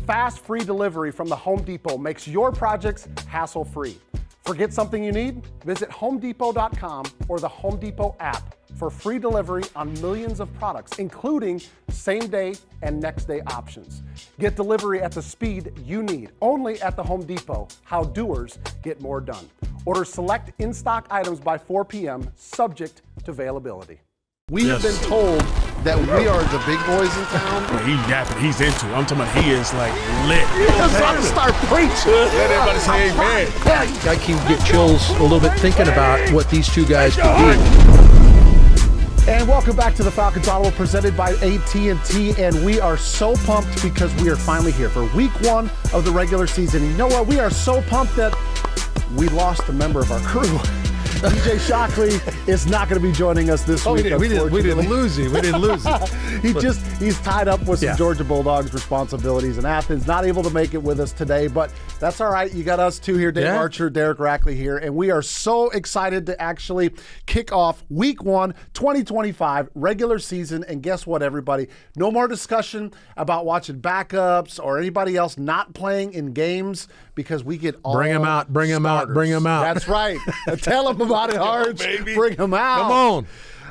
Fast, free delivery from the Home Depot makes your projects hassle-free. Forget something you need? Visit HomeDepot.com or the Home Depot app for free delivery on millions of products, including same-day and next-day options. Get delivery at the speed you need, only at the Home Depot. How doers get more done. Order select in-stock items by 4 p.m., subject to availability. We have been told that we are the big boys in town. Well, he's yapping. He's into it. I'm talking about he is like lit. He's about to start preaching. Let everybody say amen. I can get chills a little bit thinking about what these two guys could be. And welcome back to the Falcons Audible presented by AT&T. And we are so pumped because we are finally here for week 1 of the regular season. And you know what? We are so pumped that we lost a member of our crew. DJ Shockley is not going to be joining us this week. We didn't lose him. He's tied up with some Georgia Bulldogs responsibilities in Athens. Not able to make it with us today, but that's all right. You got us two here, Dave Archer, Derek Rackley here, and we are so excited to actually kick off week 1, 2025, regular season. And guess what, everybody? No more discussion about watching backups or anybody else not playing in games because we get all Bring them out. That's right. Tell them about it, Arch. Bring them out. Come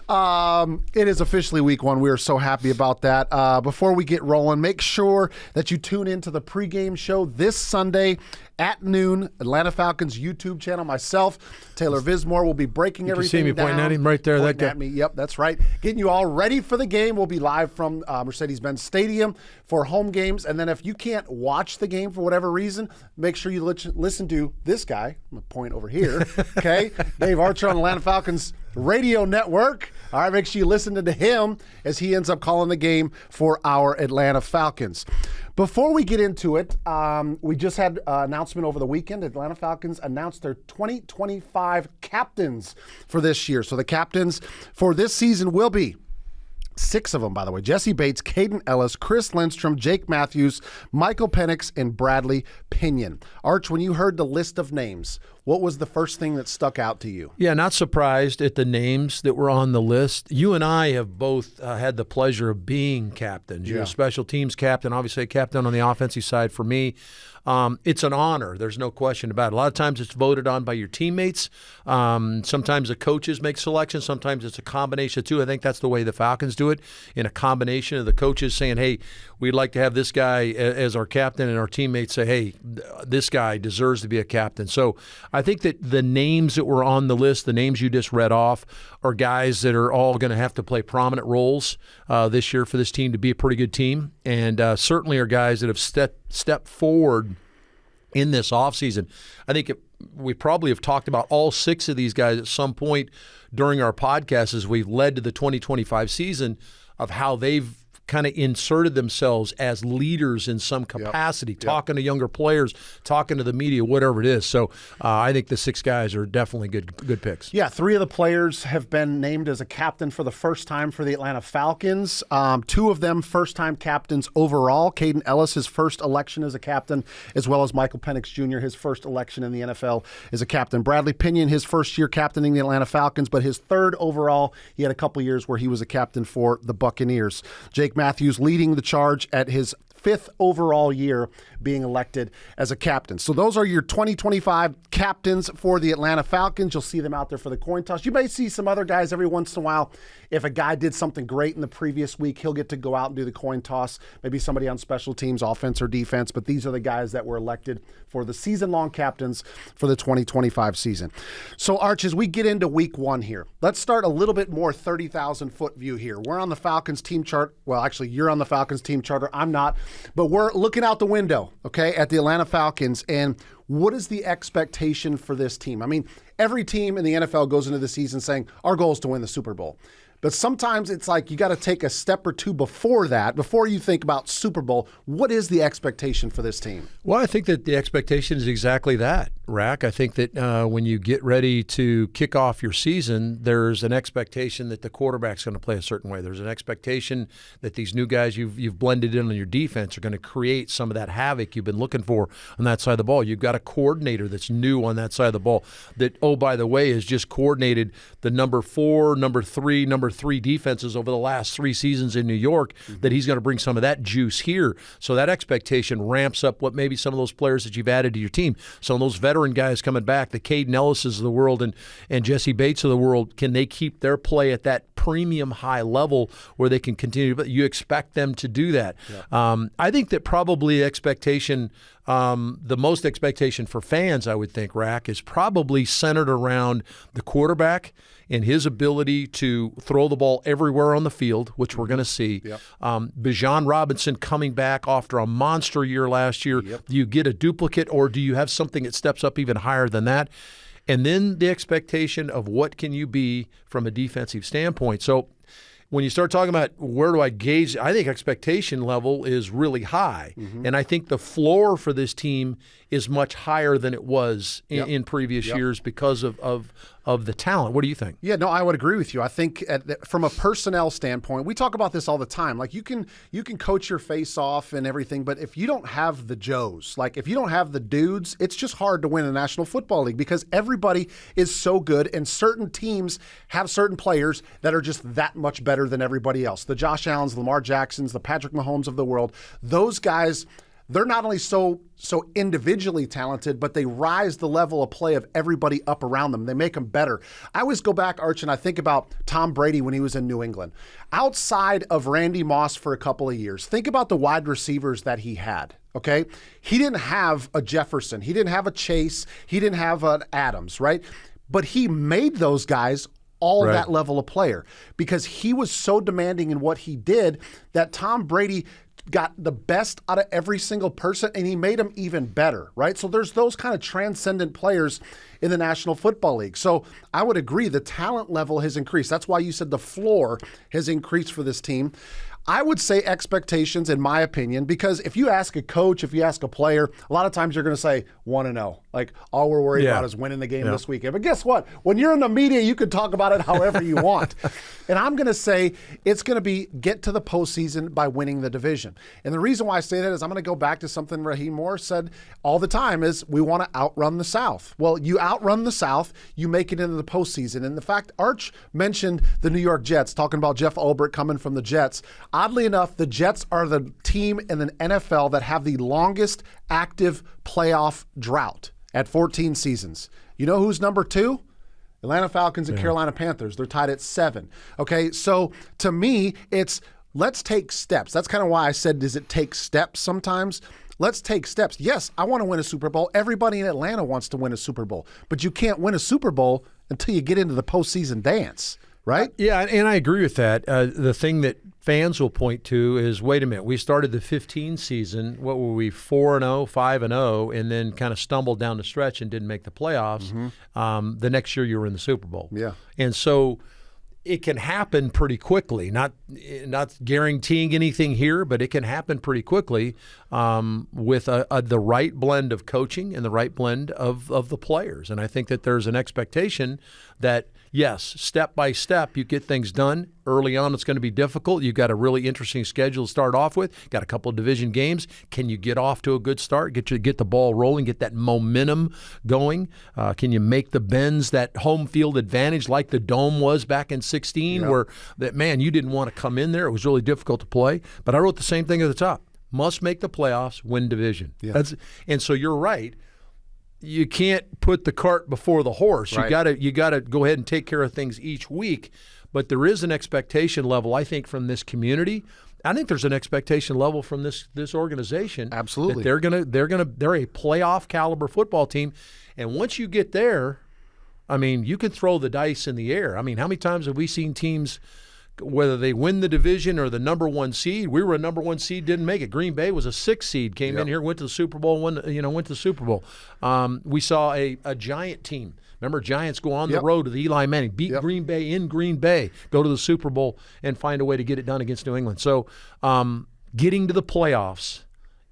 on. It is officially week 1. We are so happy about that. Before we get rolling, make sure that you tune into the pregame show this Sunday at noon, Atlanta Falcons YouTube channel. Myself, Taylor Vismore, will be breaking everything down. You see me pointing at him right there. Pointing at me. Yep, that's right. Getting you all ready for the game. We'll be live from Mercedes-Benz Stadium for home games. And then if you can't watch the game for whatever reason, make sure you listen to this guy. I'm going to point over here. Okay? Dave Archer on Atlanta Falcons Radio Network. All right, make sure you listen to him as he ends up calling the game for our Atlanta Falcons. Before we get into it, we just had an announcement over the weekend. Atlanta Falcons announced their 2025 captains for this year. So the captains for this season will be 6 of them, by the way: Jesse Bates, Caden Ellis, Chris Lindstrom, Jake Matthews, Michael Penix, and Bradley Pinion. Arch, when you heard the list of names, what was the first thing that stuck out to you? Yeah, not surprised at the names that were on the list. You and I have both had the pleasure of being captains. You're a special teams captain, obviously a captain on the offensive side for me. It's an honor. There's no question about it. A lot of times it's voted on by your teammates. Sometimes the coaches make selections. Sometimes it's a combination of two. I think that's the way the Falcons do it, in a combination of the coaches saying, hey, we'd like to have this guy as our captain, and our teammates say, hey, this guy deserves to be a captain. So I think that the names that were on the list, the names you just read off, are guys that are all going to have to play prominent roles this year for this team to be a pretty good team, and certainly are guys that have stepped forward in this offseason. I think we probably have talked about all 6 of these guys at some point during our podcast as we've led to the 2025 season of how they've kind of inserted themselves as leaders in some capacity, talking to younger players, talking to the media, whatever it is. So I think the 6 guys are definitely good picks. Yeah, 3 of the players have been named as a captain for the first time for the Atlanta Falcons. 2 of them first-time captains overall. Caden Ellis, his first election as a captain, as well as Michael Penix Jr., his first election in the NFL as a captain. Bradley Pinion, his first year captaining the Atlanta Falcons, but his 3rd overall. He had a couple years where he was a captain for the Buccaneers. Jake Matthews leading the charge at his 5th overall year being elected as a captain. So those are your 2025 captains for the Atlanta Falcons. You'll see them out there for the coin toss. You may see some other guys every once in a while. If a guy did something great in the previous week, he'll get to go out and do the coin toss. Maybe somebody on special teams, offense or defense, but these are the guys that were elected for the season-long captains for the 2025 season. So, Arch, as we get into week 1 here, let's start a little bit more 30,000-foot view here. We're on the Falcons team chart. Well, actually, you're on the Falcons team charter. I'm not. But we're looking out the window, okay, at the Atlanta Falcons, and what is the expectation for this team? I mean, every team in the NFL goes into the season saying, our goal is to win the Super Bowl. But sometimes it's like you got to take a step or two before that, before you think about Super Bowl. What is the expectation for this team? Well, I think that the expectation is exactly that, Rack. I think that when you get ready to kick off your season, there's an expectation that the quarterback's going to play a certain way. There's an expectation that these new guys you've blended in on your defense are going to create some of that havoc you've been looking for on that side of the ball. You've got a coordinator that's new on that side of the ball that, oh, by the way, has just coordinated the number 4, number 3, number 3 defenses over the last 3 seasons in New York, that he's going to bring some of that juice here. So that expectation ramps up what maybe some of those players that you've added to your team. Some of those veteran guys coming back, the Caden Ellises of the world and Jesse Bates of the world, can they keep their play at that premium high level where they can continue? But you expect them to do that. Yeah. I think that probably expectation, the most expectation for fans, I would think, Rack, is probably centered around the quarterback and his ability to throw the ball everywhere on the field, which we're going to see. Yep. Bijan Robinson coming back after a monster year last year. Yep. Do you get a duplicate, or do you have something that steps up even higher than that? And then the expectation of what can you be from a defensive standpoint. So when you start talking about where do I gauge, I think expectation level is really high. And I think the floor for this team is much higher than it was in previous years because of the talent. What do you think? Yeah, no, I would agree with you. I think from a personnel standpoint, we talk about this all the time. Like you can coach your face off and everything, but if you don't have the Joes, like if you don't have the dudes, it's just hard to win a National Football League because everybody is so good, and certain teams have certain players that are just that much better than everybody else. The Josh Allens, Lamar Jacksons, the Patrick Mahomes of the world, those guys, they're not only so individually talented, but they rise the level of play of everybody up around them. They make them better. I always go back, Arch, and I think about Tom Brady when he was in New England. Outside of Randy Moss for a couple of years, think about the wide receivers that he had, okay? He didn't have a Jefferson. He didn't have a Chase. He didn't have an Adams, right? But he made those guys all that level of player because he was so demanding in what he did that Tom Brady got the best out of every single person, and he made them even better, right? So there's those kind of transcendent players in the National Football League. So I would agree the talent level has increased. That's why you said the floor has increased for this team. I would say expectations, in my opinion, because if you ask a coach, if you ask a player, a lot of times you're going to say 1-0. Like, all we're worried about is winning the game this weekend. But guess what? When you're in the media, you can talk about it however you want. And I'm going to say it's going to be get to the postseason by winning the division. And the reason why I say that is I'm going to go back to something Raheem Morris said all the time is we want to outrun the South. Well, you outrun the South, you make it into the postseason. And the fact Arch mentioned the New York Jets, talking about Jeff Ulbrich coming from the Jets. Oddly enough, the Jets are the team in the NFL that have the longest active playoff drought at 14 seasons. You know who's number 2? Atlanta Falcons and Carolina Panthers. They're tied at 7. Okay, so to me, it's let's take steps. That's kind of why I said, does it take steps sometimes? Let's take steps. Yes, I want to win a Super Bowl. Everybody in Atlanta wants to win a Super Bowl. But you can't win a Super Bowl until you get into the postseason dance. Right? Yeah, and I agree with that. The thing that fans will point to is, wait a minute, we started the 15 season, what were we, 4-0, 5-0, and then kind of stumbled down the stretch and didn't make the playoffs. The next year you were in the Super Bowl. Yeah. And so it can happen pretty quickly. Not guaranteeing anything here, but it can happen pretty quickly with the right blend of coaching and the right blend of the players. And I think that there's an expectation that, yes, step by step, you get things done. Early on, it's going to be difficult. You've got a really interesting schedule to start off with. Got a couple of division games. Can you get off to a good start? Get the ball rolling, get that momentum going? Can you make the bends, that home field advantage like the Dome was back in 16 where, that man, you didn't want to come in there. It was really difficult to play. But I wrote the same thing at the top. Must make the playoffs, win division. Yeah. And so you're right. You can't put the cart before the horse. Right. You gotta go ahead and take care of things each week. But there is an expectation level, I think, from this community. I think there's an expectation level from this organization. Absolutely. That they're a playoff caliber football team. And once you get there, I mean, you can throw the dice in the air. I mean, how many times have we seen teams, whether they win the division or the number 1 seed? We were a number 1 seed, didn't make it. Green Bay was a 6 seed, came in here, went to the Super Bowl, went to the Super Bowl. We saw a Giant team. Remember, Giants go on the road with Eli Manning, beat Green Bay in Green Bay, go to the Super Bowl, and find a way to get it done against New England. So getting to the playoffs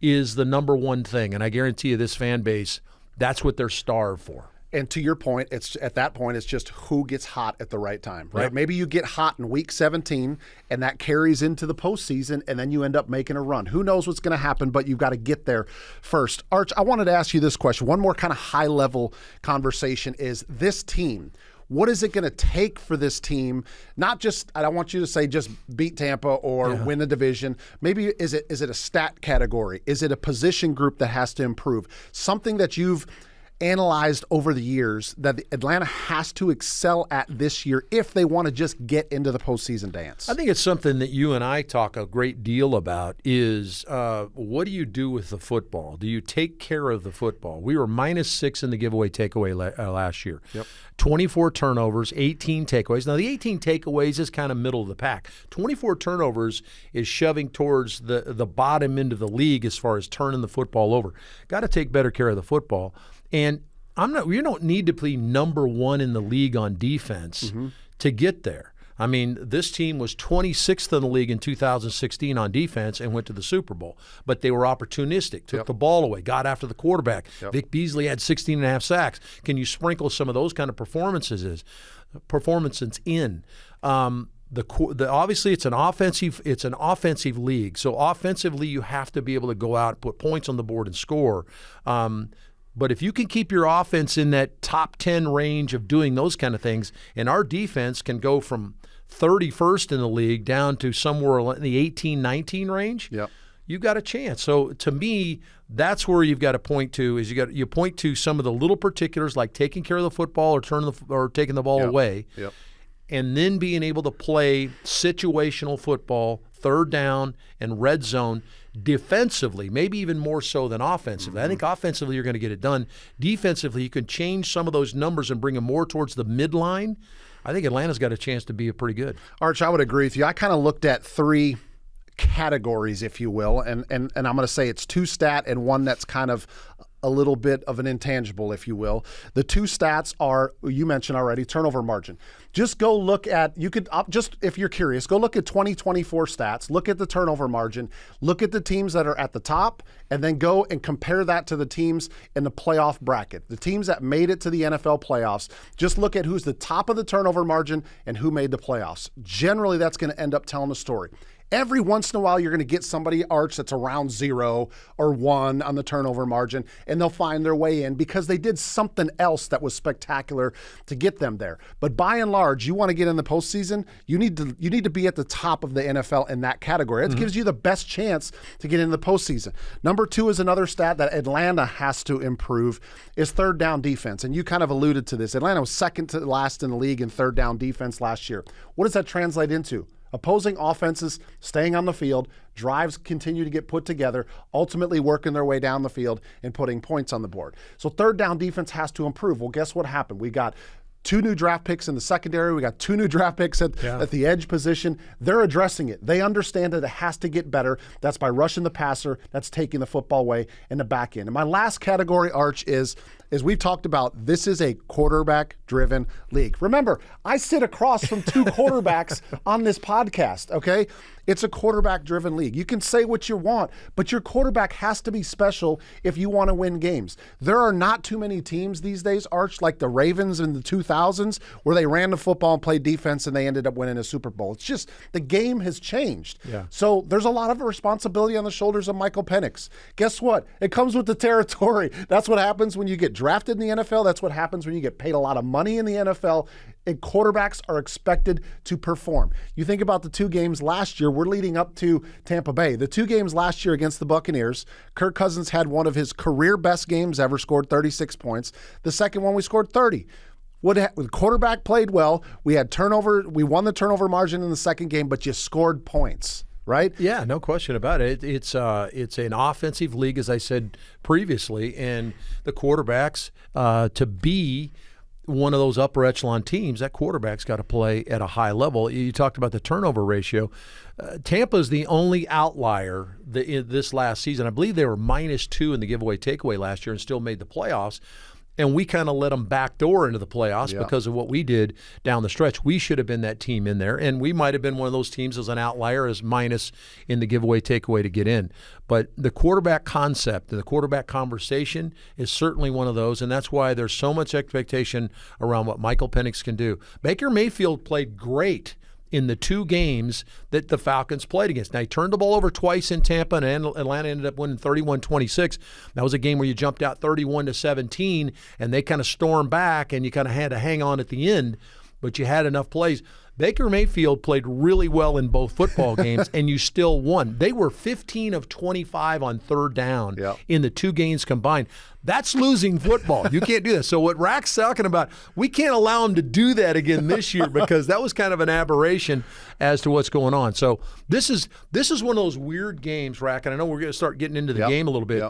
is the number 1 thing, and I guarantee you this fan base, that's what they're starved for. And to your point, it's at that point, it's just who gets hot at the right time, right? Yep. Maybe you get hot in week 17, and that carries into the postseason, and then you end up making a run. Who knows what's going to happen, but you've got to get there first. Arch, I wanted to ask you this question. One more kind of high-level conversation is this team. What is it going to take for this team? Not just, I don't want you to say just beat Tampa or win the division. Maybe is it a stat category? Is it a position group that has to improve? Something that you've analyzed over the years that Atlanta has to excel at this year if they want to just get into the postseason dance? I think it's something that you and I talk a great deal about is what do you do with the football? Do you take care of the football? We were -6 in the giveaway takeaway last year. Yep. 24 turnovers, 18 takeaways. Now, the 18 takeaways is kind of middle of the pack. 24 turnovers is shoving towards the bottom end of the league as far as turning the football over. Got to take better care of the football. And you don't need to be number one in the league on defense to get there. I mean, this team was 26th in the league in 2016 on defense and went to the Super Bowl. But they were opportunistic, took the ball away, got after the quarterback. Vic Beasley had 16 and a half sacks. Can you sprinkle some of those kind of performances in? Obviously, it's an offensive league. So offensively, you have to be able to go out, put points on the board, and score. But if you can keep your offense in that top 10 range of doing those kind of things, and our defense can go from 31st in the league down to somewhere in the 18-19 range, you've got a chance. So to me, that's where you've got to point to is you point to some of the little particulars like taking care of the football or taking the ball away, and then being able to play situational football, third down and red zone defensively, maybe even more so than offensively. I think offensively you're going to get it done. Defensively, you can change some of those numbers and bring them more towards the midline. I think Atlanta's got a chance to be pretty good. Arch, I would agree with you. I kind of looked at 3 categories, if you will, and I'm going to say it's 2 stat and one that's kind of a little bit of an intangible, if you will. The 2 stats are, you mentioned already, turnover margin. Just go look at, if you're curious, go look at 2024 stats, look at the turnover margin, look at the teams that are at the top, and then go and compare that to the teams in the playoff bracket. The teams that made it to the NFL playoffs, just look at who's the top of the turnover margin and who made the playoffs. Generally, that's going to end up telling a story. Every once in a while, you're going to get somebody, Arch, that's around 0 or 1 on the turnover margin, and they'll find their way in because they did something else that was spectacular to get them there. But by and large, you want to get in the postseason, you need to be at the top of the NFL in that category. It gives you the best chance to get into the postseason. Number 2 is another stat that Atlanta has to improve is third down defense. And you kind of alluded to this. Atlanta was second to last in the league in third down defense last year. What does that translate into? Opposing offenses staying on the field, drives continue to get put together, ultimately working their way down the field and putting points on the board. So third down defense has to improve. Well, guess what happened? We got 2 new draft picks in the secondary. We got 2 new draft picks at the edge position. They're addressing it. They understand that it has to get better. That's by rushing the passer. That's taking the football away in the back end. And my last category, Arch, is we've talked about, this is a quarterback-driven league. Remember, I sit across from 2 quarterbacks on this podcast, okay? It's a quarterback-driven league. You can say what you want, but your quarterback has to be special if you want to win games. There are not too many teams these days, Arch, like the Ravens in the 2000s, where they ran the football and played defense and they ended up winning a Super Bowl. It's just the game has changed. So there's a lot of responsibility on the shoulders of Michael Penix. Guess what? It comes with the territory. That's what happens when you get drafted in the NFL. That's what happens when you get paid a lot of money in the NFL. And quarterbacks are expected to perform. You think about the 2 games last year, we're leading up to Tampa Bay. The 2 games last year against the Buccaneers, Kirk Cousins had one of his career best games ever, scored 36 points. The second one, we scored 30. The quarterback played well. We had turnover. We won the turnover margin in the second game, but you scored points. Right? Yeah, no question about it. It's an offensive league, as I said previously, and the quarterbacks to be one of those upper echelon teams, that quarterback's got to play at a high level. You talked about the turnover ratio. Tampa's the only outlier this last season. I believe they were -2 in the giveaway takeaway last year and still made the playoffs. And we kind of let them backdoor into the playoffs because of what we did down the stretch. We should have been that team in there, and we might have been one of those teams as an outlier, as minus in the giveaway takeaway to get in. But the quarterback concept and the quarterback conversation is certainly one of those, and that's why there's so much expectation around what Michael Penix can do. Baker Mayfield played great in the 2 games that the Falcons played against. Now, he turned the ball over twice in Tampa, and Atlanta ended up winning 31-26. That was a game where you jumped out 31-17, and they kind of stormed back, and you kind of had to hang on at the end, but you had enough plays. Baker Mayfield played really well in both football games, and you still won. They were 15 of 25 on third down in the 2 games combined. That's losing football. You can't do that. So what Rack's talking about, we can't allow him to do that again this year because that was kind of an aberration as to what's going on. So this is one of those weird games, Rack, and I know we're going to start getting into the game a little bit.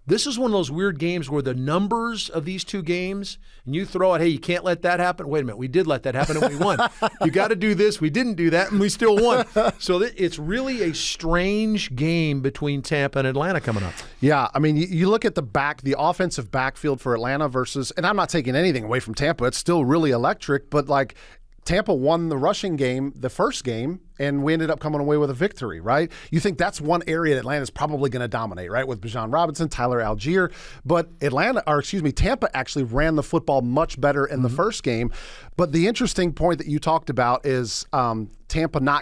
This is one of those weird games where the numbers of these 2 games, and you throw out, hey, you can't let that happen. Wait a minute, we did let that happen and we won. You got to do this. We didn't do that and we still won. So it's really a strange game between Tampa and Atlanta coming up. Yeah, I mean, you look at the offensive backfield for Atlanta versus, and I'm not taking anything away from Tampa. It's still really electric, but like Tampa won the rushing game, the first game, and we ended up coming away with a victory, right? You think that's one area that Atlanta's probably going to dominate, right? With Bijan Robinson, Tyler Algier. But Tampa actually ran the football much better in the first game. But the interesting point that you talked about is Tampa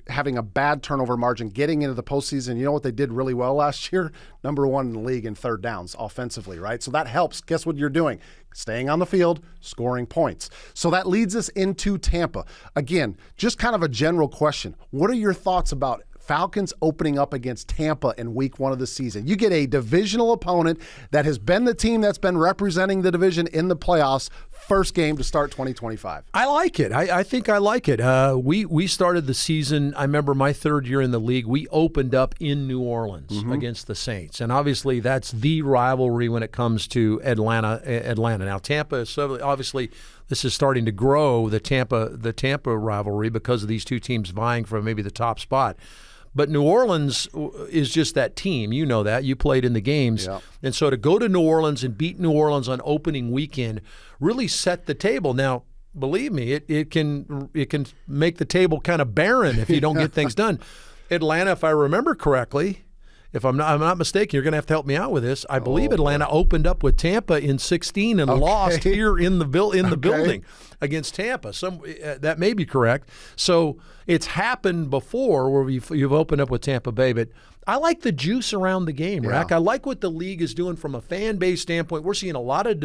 having a bad turnover margin getting into the postseason. You know what they did really well last year? Number 1 in the league in third downs offensively, right? So that helps. Guess what you're doing? Staying on the field, scoring points. So that leads us into Tampa. Again, just kind of a general question. What are your thoughts about Falcons opening up against Tampa in week 1 of the season? You get a divisional opponent that has been the team that's been representing the division in the playoffs, first game to start 2025. I like it. I think I like it. We started the season, I remember my 3rd year in the league, we opened up in New Orleans against the Saints. And obviously that's the rivalry when it comes to Atlanta. Now Tampa is obviously this is starting to grow, the Tampa rivalry, because of these 2 teams vying for maybe the top spot. But New Orleans is just that team. You know that. You played in the games. Yeah. And so to go to New Orleans and beat New Orleans on opening weekend really set the table. Now, believe me, it can make the table kind of barren if you don't get things done. Atlanta, if I remember correctly, if I'm not mistaken, you're going to have to help me out with this. I believe Atlanta opened up with Tampa in 16 and lost here in the building against Tampa. That may be correct. So it's happened before where you've opened up with Tampa Bay, but I like the juice around the game, Rack. I like what the league is doing from a fan base standpoint. We're seeing a lot of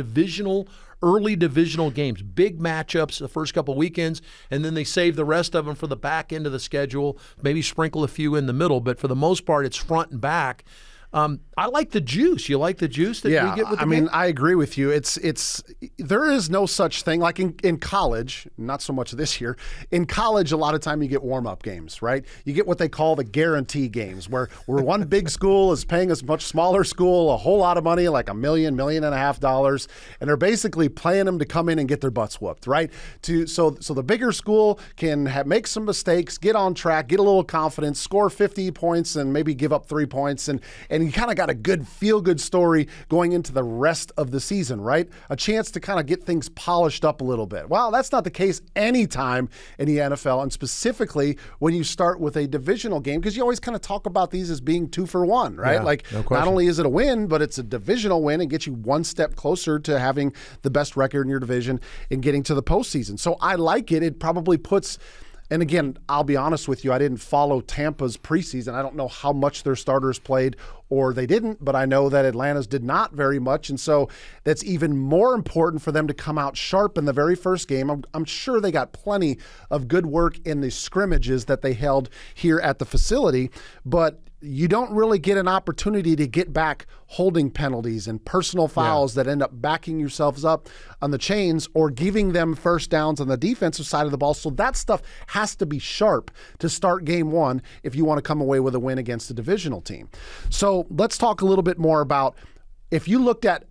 early divisional games, big matchups the first couple weekends, and then they save the rest of them for the back end of the schedule, maybe sprinkle a few in the middle, but for the most part, it's front and back. I like the juice. You like the juice that we get with the game? I agree with you. There is no such thing like in college, not so much this year. In college, a lot of time you get warm-up games, right? You get what they call the guarantee games, where one big school is paying a much smaller school a whole lot of money, like $1 million, $1.5 million, and they're basically playing them to come in and get their butts whooped, right? So the bigger school can make some mistakes, get on track, get a little confidence, score 50 points, and maybe give up 3 points, and you kind of got a good feel-good story going into the rest of the season, right? A chance to kind of get things polished up a little bit. Well, that's not the case anytime in the NFL, and specifically when you start with a divisional game, because you always kind of talk about these as being 2 for 1, right? Yeah, like, no question. Not only is it a win, but it's a divisional win and gets you one step closer to having the best record in your division and getting to the postseason. So I like it. It probably puts... And again, I'll be honest with you, I didn't follow Tampa's preseason. I don't know how much their starters played or they didn't, but I know that Atlanta's did not very much. And so that's even more important for them to come out sharp in the very first game. I'm sure they got plenty of good work in the scrimmages that they held here at the facility, but you don't really get an opportunity to get back holding penalties and personal fouls that end up backing yourselves up on the chains or giving them first downs on the defensive side of the ball. So that stuff has to be sharp to start game 1 if you want to come away with a win against a divisional team. So let's talk a little bit more about, if you looked at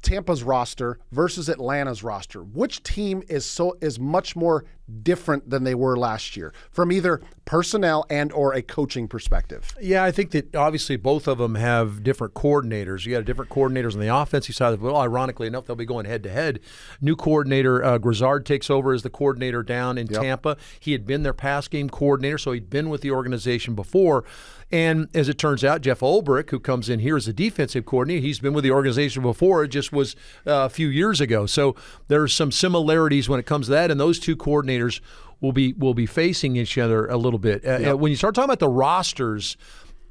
Tampa's roster versus Atlanta's roster, which team is much more different than they were last year from either personnel and or a coaching perspective? Yeah, I think that obviously both of them have different coordinators. You got different coordinators on the offensive side of the ball. Ironically enough, they'll be going head-to-head. New coordinator, Grizzard, takes over as the coordinator down in Tampa. He had been their pass game coordinator, so he'd been with the organization before. And as it turns out, Jeff Ulbrich, who comes in here as a defensive coordinator, he's been with the organization before. It just was a few years ago. So there's some similarities when it comes to that. And those two coordinators will be facing each other a little bit. When you start talking about the rosters,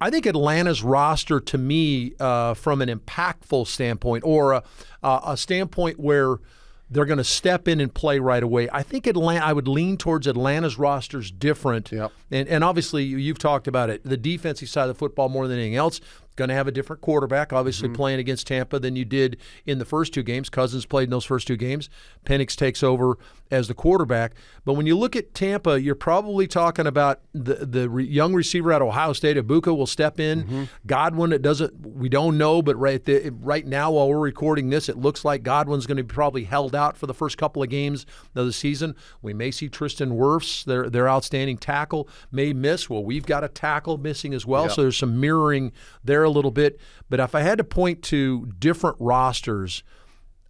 I think Atlanta's roster, to me, from an impactful standpoint or a standpoint where they're going to step in and play right away, I think I would lean towards Atlanta's roster's different. Yep. And obviously, you've talked about it. The defensive side of the football more than anything else, going to have a different quarterback, obviously playing against Tampa than you did in the first two games. Cousins played in those first two games. Penix takes over as the quarterback. But when you look at Tampa, you're probably talking about the young receiver at Ohio State. Ibuka will step in. Godwin, we don't know, but right now while we're recording this, it looks like Godwin's going to be probably held out for the first couple of games of the season. We may see Tristan Wirfs, their outstanding tackle, may miss. Well, we've got a tackle missing as well, so there's some mirroring there a little bit. But if I had to point to different rosters,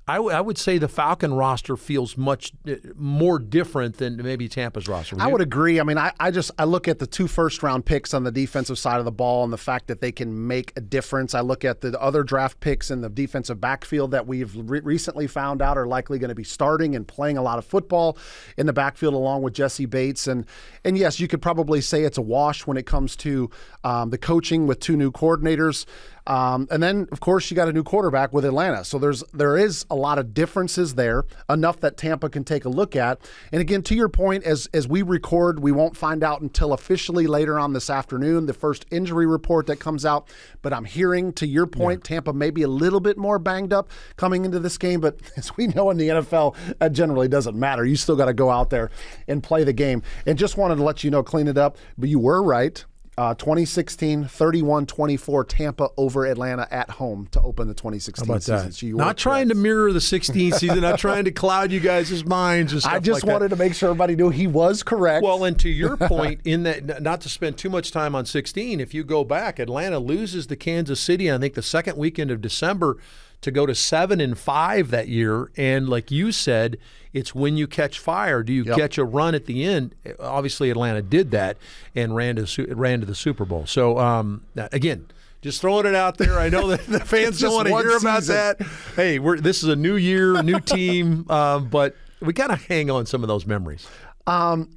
I would say the Falcon roster feels much more different than maybe Tampa's roster. I would agree. I mean, I look at the 2 first-round picks on the defensive side of the ball and the fact that they can make a difference. I look at the other draft picks in the defensive backfield that we've recently found out are likely going to be starting and playing a lot of football in the backfield along with Jesse Bates. And yes, you could probably say it's a wash when it comes to the coaching with 2 new coordinators. And then, of course, you got a new quarterback with Atlanta. So there is a lot of differences there, enough that Tampa can take a look at. And again, to your point, as we record, we won't find out until officially later on this afternoon, the first injury report that comes out. But I'm hearing, to your point, Tampa may be a little bit more banged up coming into this game. But as we know in the NFL, that generally doesn't matter. You still got to go out there and play the game. And just wanted to let you know, clean it up, but you were right. 2016, 31-24, Tampa over Atlanta at home to open the 2016 season. So not trying to mirror the 16 season, not trying to cloud you guys' minds and stuff I just like wanted to make sure everybody knew he was correct. Well, and to your point, in that, not to spend too much time on 16, if you go back, Atlanta loses to Kansas City, I think the second weekend of December, to go to 7-5 that year. And like you said, it's when you catch fire. Do you catch a run at the end? Obviously, Atlanta did that and ran to the Super Bowl. So, again, just throwing it out there. I know that the fans don't want to hear about that. Hey, this is a new year, new team, but we got to hang on some of those memories.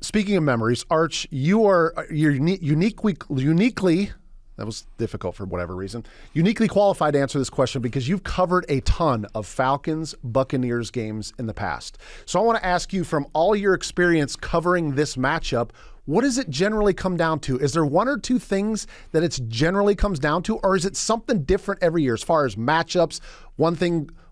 Speaking of memories, Arch, you're uniquely – that was difficult for whatever reason. Uniquely qualified to answer this question because you've covered a ton of Falcons, Buccaneers games in the past. So I want to ask you, from all your experience covering this matchup, what does it generally come down to? Is there 1 or 2 things that it generally comes down to, or is it something different every year as far as matchups?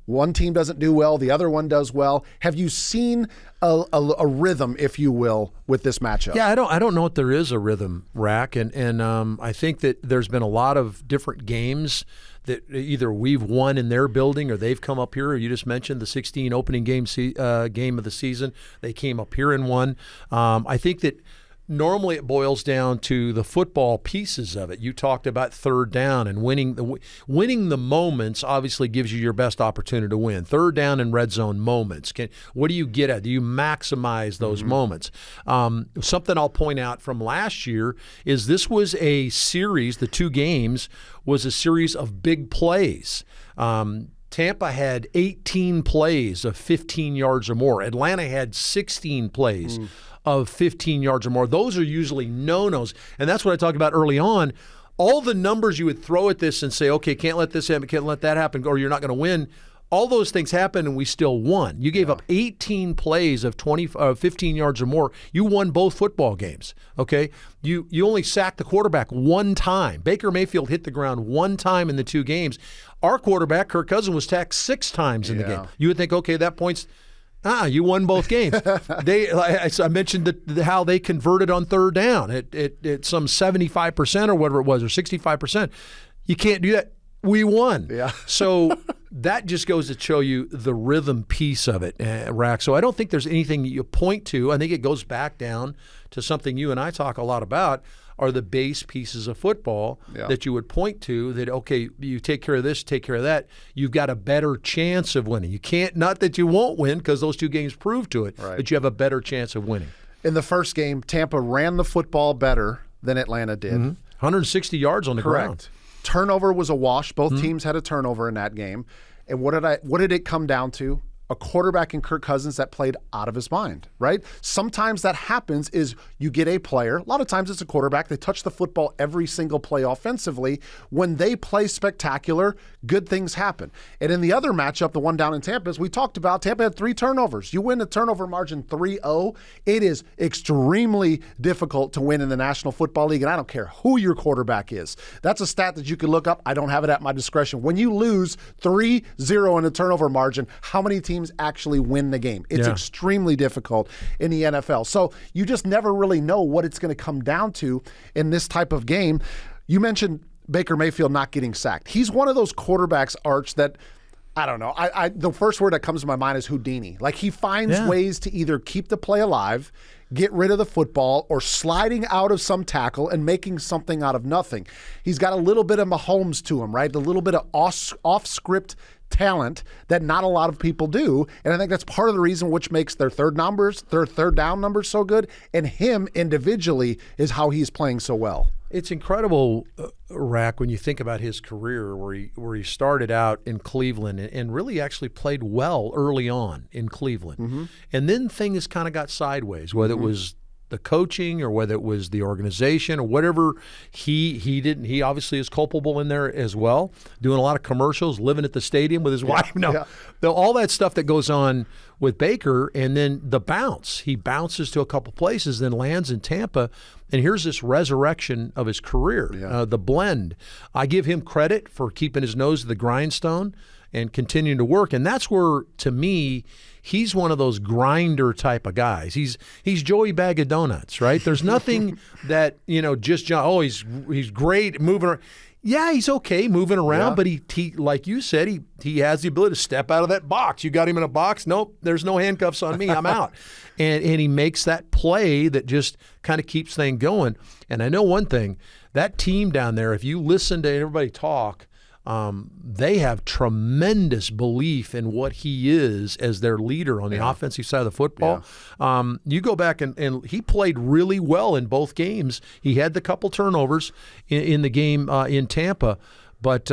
One team doesn't do well, the other one does well. Have you seen a rhythm, if you will, with this matchup? Yeah, I don't know if there is a rhythm, Rack, and I think that there's been a lot of different games that either we've won in their building or they've come up here. Or you just mentioned the 16 opening game of the season. They came up here and won. I think that normally it boils down to the football pieces of it. You talked about third down and winning the moments obviously gives you your best opportunity to win. Third down and red zone moments. What do you get at? Do you maximize those moments? Something I'll point out from last year is this was a series, the 2 games was a series of big plays. Tampa had 18 plays of 15 yards or more. Atlanta had 16 plays of 15 yards or more. Those are usually no-nos. And that's what I talked about early on. All the numbers you would throw at this and say, okay, can't let this happen, can't let that happen, or you're not going to win. All those things happened and we still won. You gave up 18 plays of 15 yards or more. You won both football games, okay? You only sacked the quarterback 1 time. Baker Mayfield hit the ground 1 time in the 2 games. Our quarterback, Kirk Cousins, was sacked 6 times in the game. You would think, okay, that point's you won both games. I mentioned how they converted on third down at some 75% or whatever it was, or 65%. You can't do that. We won. Yeah. So that just goes to show you the rhythm piece of it, Rack. So I don't think there's anything you point to. I think it goes back down to something you and I talk a lot about, are the base pieces of football that you would point to that, okay, you take care of this, take care of that, you've got a better chance of winning. You can't, not that you won't win because those 2 games prove to it, but you have a better chance of winning. In the first game, Tampa ran the football better than Atlanta did. 160 yards on the ground. Turnover was a wash. Both teams had a turnover in that game. And what did it come down to? a quarterback in Kirk Cousins that played out of his mind, right? Sometimes that happens is you get a player, a lot of times it's a quarterback, they touch the football every single play offensively. When they play spectacular, good things happen. And in the other matchup, the one down in Tampa, as we talked about, Tampa had 3 turnovers. You win a turnover margin 3-0, it is extremely difficult to win in the National Football League, and I don't care who your quarterback is. That's a stat that you can look up. I don't have it at my discretion. When you lose 3-0 in a turnover margin, how many teams actually win the game? It's extremely difficult in the NFL. So you just never really know what it's going to come down to in this type of game. You mentioned Baker Mayfield not getting sacked. He's one of those quarterbacks, Arch, that I don't know. The first word that comes to my mind is Houdini. Like, he finds ways to either keep the play alive, get rid of the football, or sliding out of some tackle and making something out of nothing. He's got a little bit of Mahomes to him, right? The little bit of off-script talent that not a lot of people do. And I think that's part of the reason which makes their third down numbers so good. And him individually is how he's playing so well. It's incredible, Rack, when you think about his career where he started out in Cleveland and really actually played well early on in Cleveland. And then things kind of got sideways, whether it was the coaching or whether it was the organization or whatever. He obviously is culpable in there as well, doing a lot of commercials, living at the stadium with his wife. All that stuff that goes on with Baker, and then the bounce. He bounces to a couple places, then lands in Tampa, and here's this resurrection of his career, the blend. I give him credit for keeping his nose to the grindstone and continuing to work, and that's where, to me, he's one of those grinder type of guys. He's Joey Bag of Donuts, right? There's nothing that, he's great moving around. Yeah, he's okay moving around, but he like you said, he has the ability to step out of that box. You got him in a box. Nope, there's no handcuffs on me. I'm out. And he makes that play that just kind of keeps things going. And I know one thing, that team down there, if you listen to everybody talk, they have tremendous belief in what he is as their leader on the offensive side of the football. You go back and he played really well in both games. He had the couple turnovers in the game in Tampa, but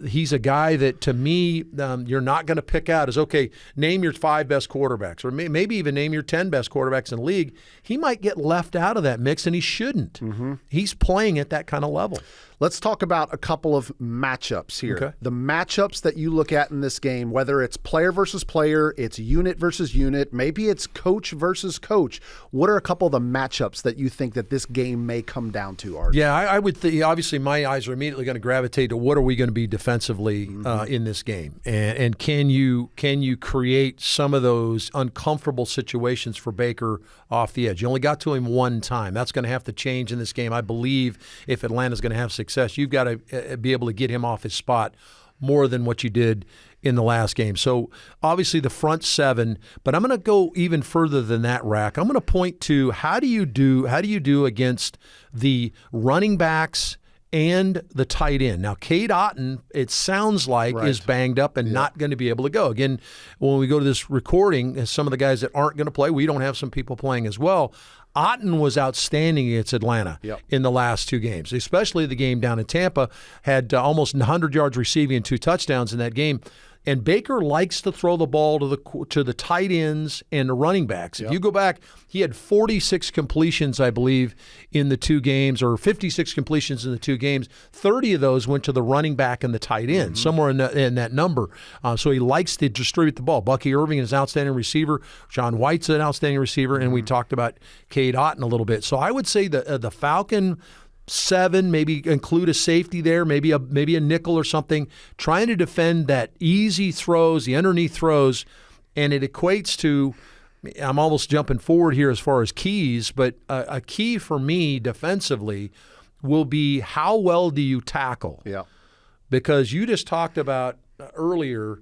he's a guy that, to me, you're not going to pick out as, okay, name your 5 best quarterbacks, or maybe even name your 10 best quarterbacks in the league. He might get left out of that mix, and he shouldn't. He's playing at that kind of level. Let's talk about a couple of matchups here. Okay. The matchups that you look at in this game, whether it's player versus player, it's unit versus unit, maybe it's coach versus coach. What are a couple of the matchups that you think that this game may come down to, Art? Yeah, I would think, obviously my eyes are immediately going to gravitate to what are we going to be defensively in this game. And can you create some of those uncomfortable situations for Baker off the edge? You only got to him one time. That's going to have to change in this game. I believe if Atlanta's going to have success, you've got to be able to get him off his spot more than what you did in the last game. So obviously the front 7, but I'm going to go even further than that, Rack. I'm going to point to how do you do against the running backs and the tight end. Now, Cade Otton, it sounds like, is banged up and not going to be able to go. Again, when we go to this recording, some of the guys that aren't going to play, we don't have some people playing as well. Otton was outstanding against Atlanta in the last 2 games, especially the game down in Tampa. Had almost 100 yards receiving and 2 touchdowns in that game. And Baker likes to throw the ball to the tight ends and the running backs. If you go back, he had 46 completions, I believe, in the 2 games, or 56 completions in the 2 games. 30 of those went to the running back and the tight end, somewhere in that number. So he likes to distribute the ball. Bucky Irving is an outstanding receiver. John White's an outstanding receiver. And we talked about Cade Otton a little bit. So I would say the Falcon 7, maybe include a safety there, maybe a nickel or something, trying to defend that easy throws, the underneath throws, and it equates to, I'm almost jumping forward here as far as keys, but a key for me defensively will be how well do you tackle? Because you just talked about earlier,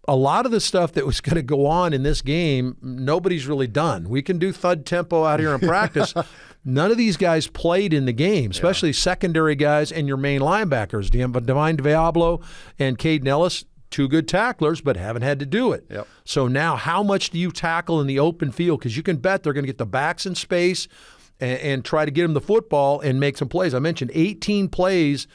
a lot of the stuff that was going to go on in this game, nobody's really done. We can do thud tempo out here in practice. None of these guys played in the game, especially secondary guys and your main linebackers. Divine Diablo and Caden Ellis, 2 good tacklers, but haven't had to do it. So now how much do you tackle in the open field? Because you can bet they're going to get the backs in space and try to get them the football and make some plays. I mentioned 18 plays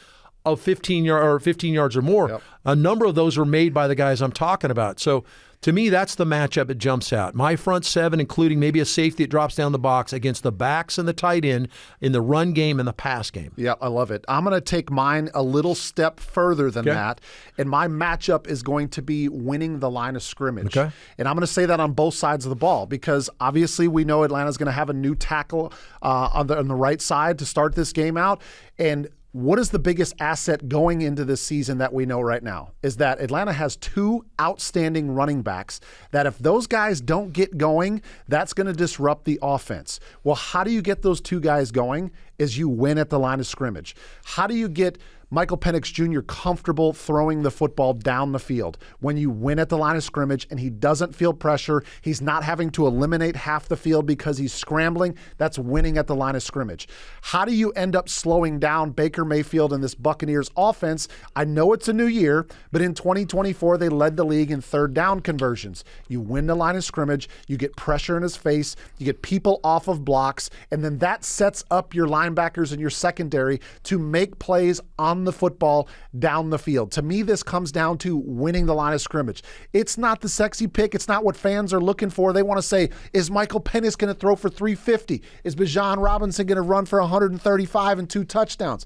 of 15 yards or more. Yep. A number of those were made by the guys I'm talking about. So to me, that's the matchup that jumps out. My front seven, including maybe a safety that drops down the box against the backs and the tight end in the run game and the pass game. Yeah, I love it. I'm going to take mine a little step further than that, and my matchup is going to be winning the line of scrimmage. Okay. And I'm going to say that on both sides of the ball because obviously we know Atlanta's going to have a new tackle on the right side to start this game out, and what is the biggest asset going into this season that we know right now is that Atlanta has two outstanding running backs that if those guys don't get going, that's going to disrupt the offense. Well, how do you get those two guys going is you win at the line of scrimmage. How do you get Michael Penix Jr. comfortable throwing the football down the field? When you win at the line of scrimmage and he doesn't feel pressure, he's not having to eliminate half the field because he's scrambling, that's winning at the line of scrimmage. How do you end up slowing down Baker Mayfield and this Buccaneers offense? I know it's a new year, but in 2024, they led the league in third down conversions. You win the line of scrimmage, you get pressure in his face, you get people off of blocks, and then that sets up your linebackers and your secondary to make plays on the football down the field. To me, this comes down to winning the line of scrimmage. It's not the sexy pick. It's not what fans are looking for. They want to say, is Michael Penix going to throw for 350? Is Bijan Robinson going to run for 135 and 2 touchdowns?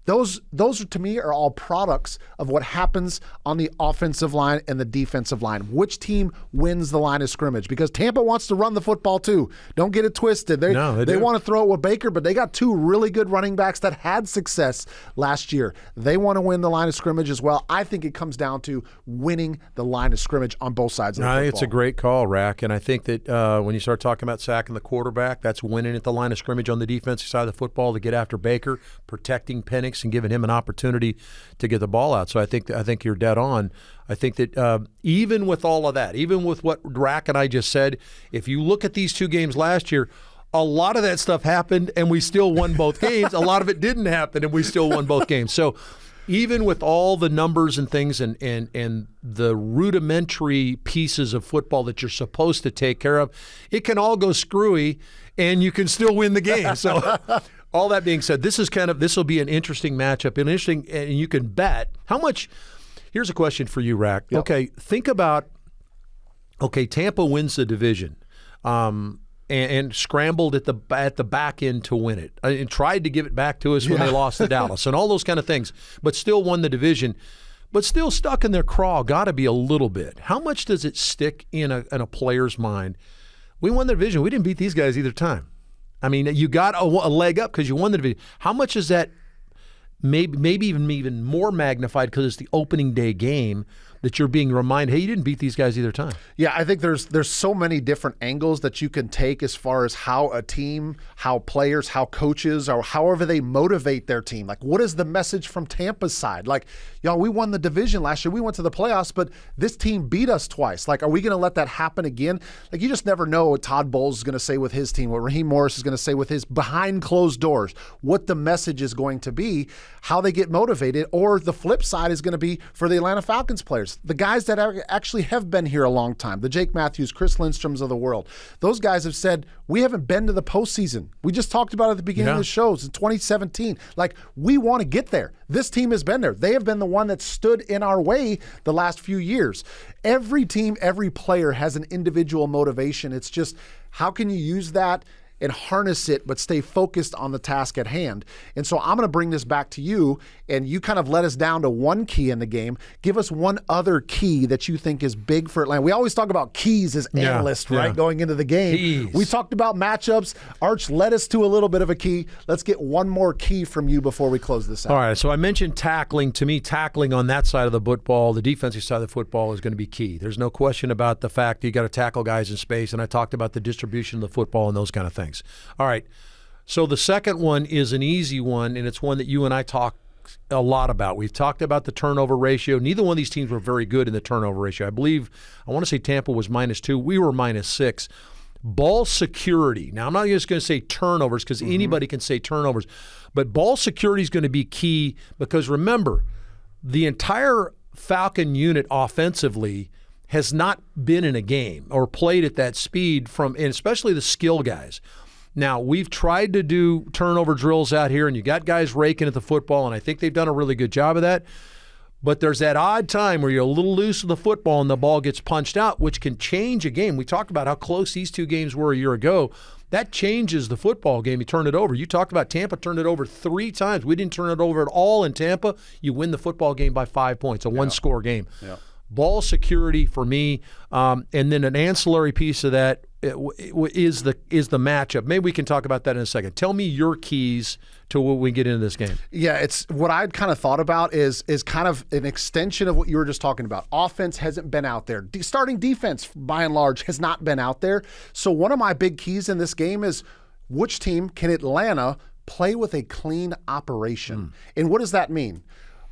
Those to me are all products of what happens on the offensive line and the defensive line. Which team wins the line of scrimmage? Because Tampa wants to run the football too. Don't get it twisted. They want to throw it with Baker, but they got two really good running backs that had success last year. They want to win the line of scrimmage as well. I think it comes down to winning the line of scrimmage on both sides of the football. I think it's a great call, Rack, and I think that when you start talking about sacking the quarterback, that's winning at the line of scrimmage on the defensive side of the football to get after Baker, protecting Penix and giving him an opportunity to get the ball out. So I think you're dead on. I think that even with all of that, even with what Rack and I just said, if you look at these two games last year, a lot of that stuff happened and we still won both games. A lot of it didn't happen and we still won both games. So even with all the numbers and things and the rudimentary pieces of football that you're supposed to take care of, it can all go screwy and you can still win the game. So all that being said, this will be an interesting matchup, and you can bet how much. Here's a question for you, Rack. Yep. Okay, think about. Okay, Tampa wins the division, and scrambled at the back end to win it, and tried to give it back to us when they lost to Dallas, and all those kind of things, but still won the division. But still stuck in their craw, got to be a little bit. How much does it stick in a player's mind? We won the division. We didn't beat these guys either time. I mean, you got a leg up because you won the division. How much is that maybe even more magnified because it's the opening day game that you're being reminded, hey, you didn't beat these guys either time? Yeah, I think there's so many different angles that you can take as far as how a team, how players, how coaches, or however they motivate their team. Like, what is the message from Tampa's side? Like, y'all, we won the division last year. We went to the playoffs, but this team beat us twice. Like, are we going to let that happen again? Like, you just never know what Todd Bowles is going to say with his team, what Raheem Morris is going to say with his behind closed doors, what the message is going to be, how they get motivated, or the flip side is going to be for the Atlanta Falcons players. The guys that actually have been here a long time, the Jake Matthews, Chris Lindstroms of the world, those guys have said, we haven't been to the postseason. We just talked about it at the beginning of the shows in 2017. Like, we want to get there. This team has been there. They have been the one that stood in our way the last few years. Every team, every player has an individual motivation. It's just, how can you use that and harness it, but stay focused on the task at hand? And so I'm going to bring this back to you, and you kind of let us down to one key in the game. Give us one other key that you think is big for Atlanta. We always talk about keys as analysts, right, going into the game. Keys. We talked about matchups. Arch led us to a little bit of a key. Let's get one more key from you before we close this out. All right, so I mentioned tackling. To me, tackling on that side of the football, the defensive side of the football, is going to be key. There's no question about the fact that you got to tackle guys in space, and I talked about the distribution of the football and those kind of things. All right, so the second one is an easy one, and it's one that you and I talk a lot about. We've talked about the turnover ratio. Neither one of these teams were very good in the turnover ratio. I want to say Tampa was -2. We were -6. Ball security. Now, I'm not just going to say turnovers because anybody can say turnovers, but ball security is going to be key because, remember, the entire Falcon unit offensively has not been in a game or played at that speed and especially the skill guys. Now, we've tried to do turnover drills out here, and you got guys raking at the football, and I think they've done a really good job of that. But there's that odd time where you're a little loose with the football and the ball gets punched out, which can change a game. We talked about how close these two games were a year ago. That changes the football game. You turn it over. You talked about Tampa turned it over 3 times. We didn't turn it over at all in Tampa. You win the football game by 5 points, a one-score game. Yeah. Ball security for me, and then an ancillary piece of that is the matchup. Maybe we can talk about that in a second. Tell me your keys to when we get into this game. Yeah, it's what I'd kind of thought about is kind of an extension of what you were just talking about. Offense hasn't been out there. Starting defense, by and large, has not been out there. So one of my big keys in this game is which team can Atlanta play with a clean operation? And what does that mean?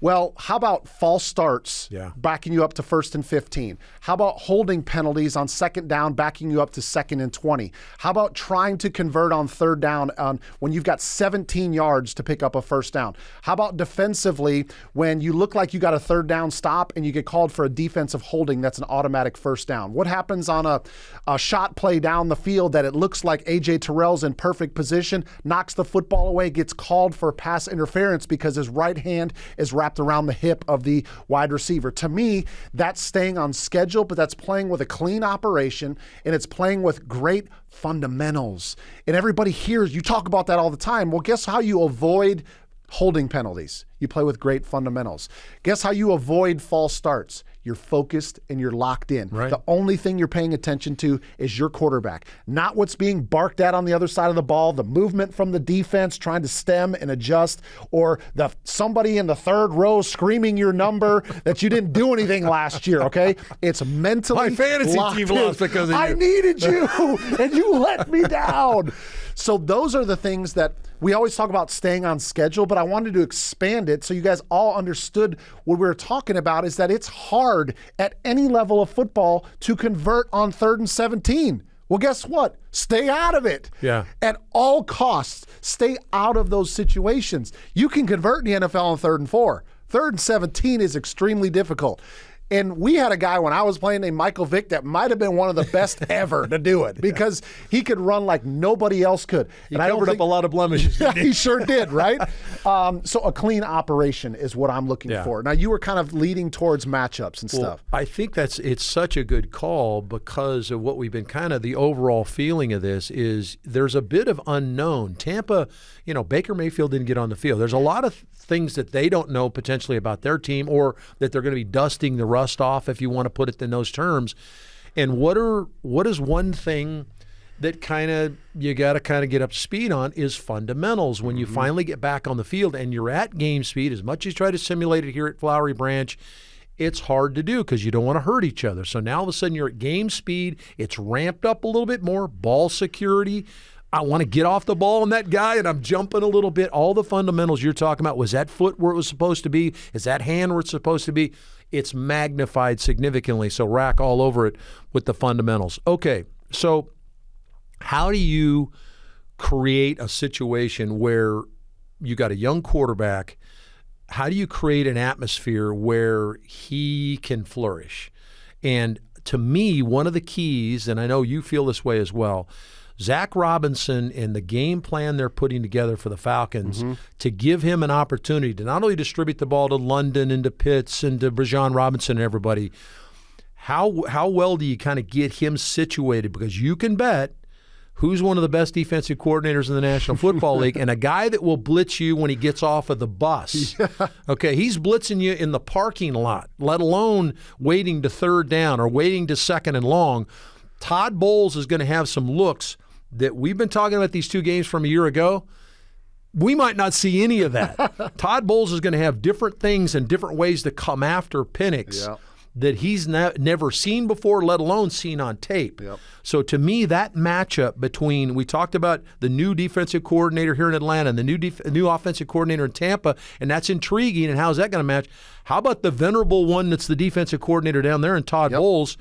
Well, how about false starts backing you up to 1st and 15? How about holding penalties on 2nd down backing you up to 2nd and 20? How about trying to convert on 3rd down when you've got 17 yards to pick up a 1st down? How about defensively when you look like you got a 3rd down stop and you get called for a defensive holding that's an automatic 1st down? What happens on a shot play down the field that it looks like A.J. Terrell's in perfect position, knocks the football away, gets called for pass interference because his right hand is wrapped around the hip of the wide receiver? To me, that's staying on schedule, but that's playing with a clean operation, and it's playing with great fundamentals. And everybody hears you talk about that all the time. Well, guess how you avoid holding penalties? You play with great fundamentals. Guess how you avoid false starts? You're focused and you're locked in. Right. The only thing you're paying attention to is your quarterback, not what's being barked at on the other side of the ball, the movement from the defense trying to stem and adjust, or somebody in the 3rd row screaming your number that you didn't do anything last year, okay? It's mentally My fantasy team lost because of you. I needed you, and you let me down. So those are the things that we always talk about staying on schedule, but I wanted to expand it so you guys all understood what we were talking about is that it's hard at any level of football to convert on 3rd and 17. Well, guess what? Stay out of it. Yeah. At all costs, stay out of those situations. You can convert in the NFL on 3rd and 4. 3rd and 17 is extremely difficult. And we had a guy when I was playing named Michael Vick that might have been one of the best ever to do it because he could run like nobody else could. He covered up a lot of blemishes. Yeah, he sure did, right? So a clean operation is what I'm looking for. Now, you were kind of leading towards matchups and stuff. I think it's such a good call because of what we've been kind of the overall feeling of this is there's a bit of unknown. Tampa, Baker Mayfield didn't get on the field. There's a lot of things that they don't know potentially about their team or that they're going to be dusting the rust off, if you want to put it in those terms. And what is one thing that you got to kind of get up to speed on is fundamentals. When you finally get back on the field and you're at game speed, as much as you try to simulate it here at Flowery Branch, it's hard to do because you don't want to hurt each other. So now all of a sudden you're at game speed. It's ramped up a little bit more. Ball security. I want to get off the ball on that guy, and I'm jumping a little bit. All the fundamentals you're talking about, was that foot where it was supposed to be? Is that hand where it's supposed to be? It's magnified significantly, so rack all over it with the fundamentals. Okay, so how do you create a situation where you got a young quarterback? How do you create an atmosphere where he can flourish? And to me, one of the keys, and I know you feel this way as well, Zach Robinson and the game plan they're putting together for the Falcons to give him an opportunity to not only distribute the ball to London and to Pitts and to Bijan Robinson and everybody, how well do you kind of get him situated? Because you can bet who's one of the best defensive coordinators in the National Football League and a guy that will blitz you when he gets off of the bus. Yeah. Okay, he's blitzing you in the parking lot, let alone waiting to 3rd down or waiting to 2nd and long. Todd Bowles is going to have some looks that we've been talking about these 2 games from a year ago. We might not see any of that. Todd Bowles is going to have different things and different ways to come after Penix that he's never seen before, let alone seen on tape. Yep. So to me, that matchup between, we talked about the new defensive coordinator here in Atlanta and the new offensive coordinator in Tampa, and that's intriguing, and how's that going to match? How about the venerable one that's the defensive coordinator down there in Todd Bowles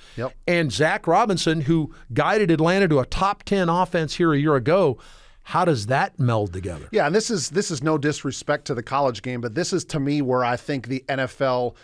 and Zach Robinson, who guided Atlanta to a top 10 offense here a year ago? How does that meld together? Yeah, and this is no disrespect to the college game, but this is to me where I think the NFL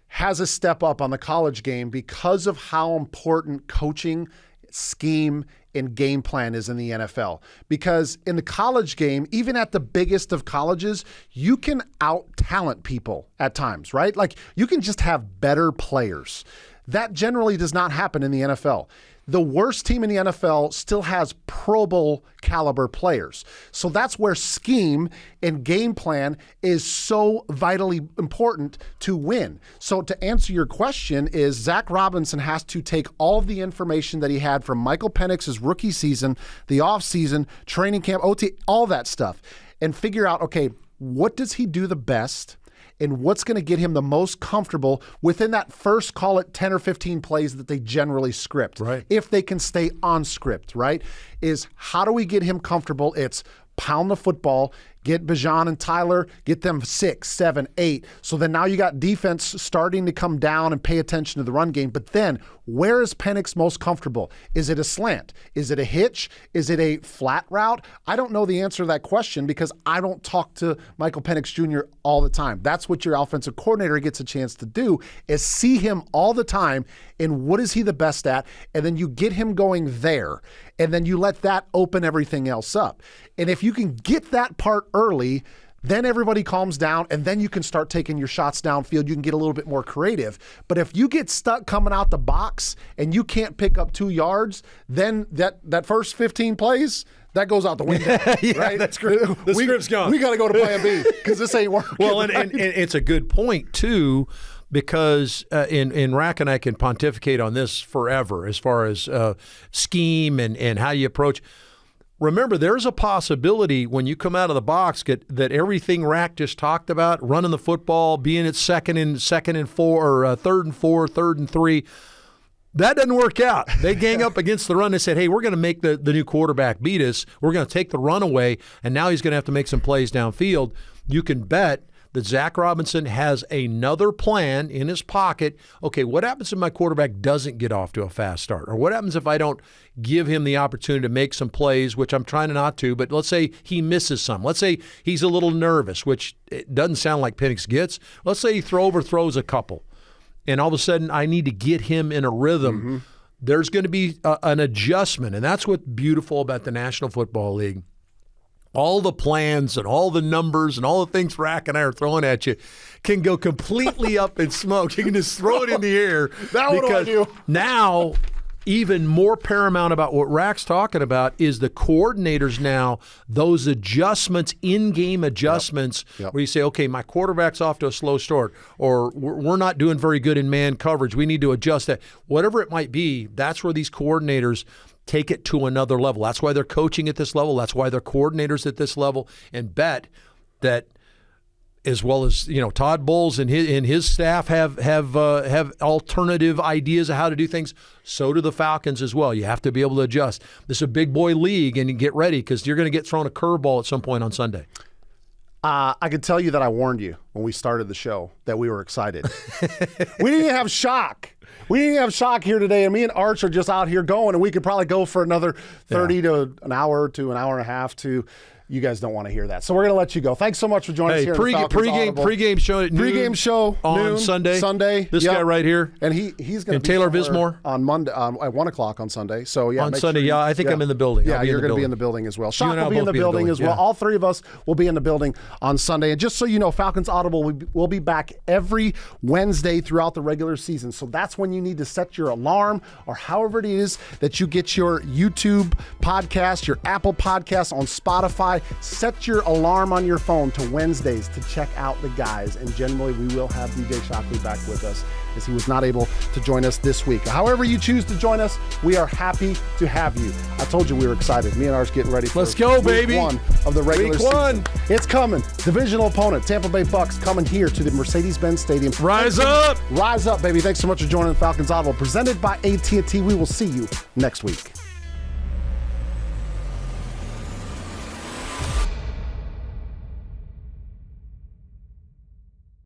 has a step up on the college game because of how important coaching scheme and game plan is in the NFL. Because in the college game, even at the biggest of colleges, you can out-talent people at times, right? Like, you can just have better players. That generally does not happen in the NFL. The worst team in the NFL still has Pro Bowl caliber players. So that's where scheme and game plan is so vitally important to win. So to answer your question is Zach Robinson has to take all of the information that he had from Michael Penix's rookie season, the offseason, training camp, OT, all that stuff, and figure out, okay, what does he do the best? And what's going to get him the most comfortable within that first, call it 10 or 15 plays that they generally script. Right. If they can stay on script, right? Is how do we get him comfortable? It's pound the football, get Bijan and Tyler, get them 6, 7, 8. So then now you got defense starting to come down and pay attention to the run game. But then where is Penix most comfortable? Is it a slant? Is it a hitch? Is it a flat route? I don't know the answer to that question because I don't talk to Michael Penix Jr. all the time. That's what your offensive coordinator gets a chance to do, is see him all the time and what is he the best at, and then you get him going there, and then you let that open everything else up. And if you can get that part early, then everybody calms down, and then you can start taking your shots downfield. You can get a little bit more creative. But if you get stuck coming out the box and you can't pick up 2 yards, then that first 15 plays, that goes out the window. Yeah, right? that's great. The script's gone. We got to go to plan B because this ain't working. Well, right? and it's a good point, too, because in Rack and I can pontificate on this forever as far as scheme and how you approach. Remember, there's a possibility when you come out of the box that everything Rack just talked about, running the football, being at second and 4, or third and 4, third and 3, that doesn't work out. They gang up against the run. They said, hey, we're going to make the new quarterback beat us. We're going to take the run away, and now he's going to have to make some plays downfield. You can bet that Zach Robinson has another plan in his pocket. Okay, what happens if my quarterback doesn't get off to a fast start? Or what happens if I don't give him the opportunity to make some plays, which I'm trying not to, but let's say he misses some. Let's say he's a little nervous, which it doesn't sound like Penix gets. Let's say he overthrows a couple, and all of a sudden I need to get him in a rhythm. Mm-hmm. There's going to be an adjustment, and that's what's beautiful about the National Football League. All the plans and all the numbers and all the things Rack and I are throwing at you can go completely up in smoke. You can just throw it in the air. That would I do. Now, even more paramount about what Rack's talking about is the coordinators now, those adjustments, in-game adjustments, Yep. where you say, okay, my quarterback's off to a slow start, or we're not doing very good in man coverage. We need to adjust that. Whatever it might be, that's where these coordinators take it to another level. That's why they're coaching at this level. That's why they're coordinators at this level. And bet that, as well as Todd Bowles and his staff have alternative ideas of how to do things. So do the Falcons as well. You have to be able to adjust. This is a big boy league, and you get ready because you're going to get thrown a curveball at some point on Sunday. I can tell you that I warned you when we started the show that we were excited. We didn't have shock. We didn't have shock here today, and me and Arch are just out here going, and we could probably go for another 30 to an hour to an hour and a half to. You guys don't want to hear that. So we're going to let you go. Thanks so much for joining us here. Pregame show at noon. Pregame show on noon, Sunday. This guy right here. And he's going to be Taylor Vismore on Monday at 1 o'clock on Sunday. So yeah, on Sunday. Sure I think I'm in the building. Yeah, you're going to be in the building as well. Shock will be in the building building as well. Yeah. All three of us will be in the building on Sunday. And just so you know, Falcons Audible will be back every Wednesday throughout the regular season. So that's when you need to set your alarm, or however it is that you get your YouTube podcast, your Apple podcast, on Spotify. Set your alarm on your phone to Wednesdays to check out the guys, and generally we will have DJ Shockley back with us, as he was not able to join us this week. However you choose to join us, we are happy to have you. I told you we were excited. Me and Arch getting ready for Let's go, week baby. 1 of the regular Week season. 1. It's coming. Divisional opponent, Tampa Bay Bucks, coming here to the Mercedes-Benz Stadium. Rise up. Rise up, baby. Thanks so much for joining Falcons Audible, presented by AT&T. We will see you next week.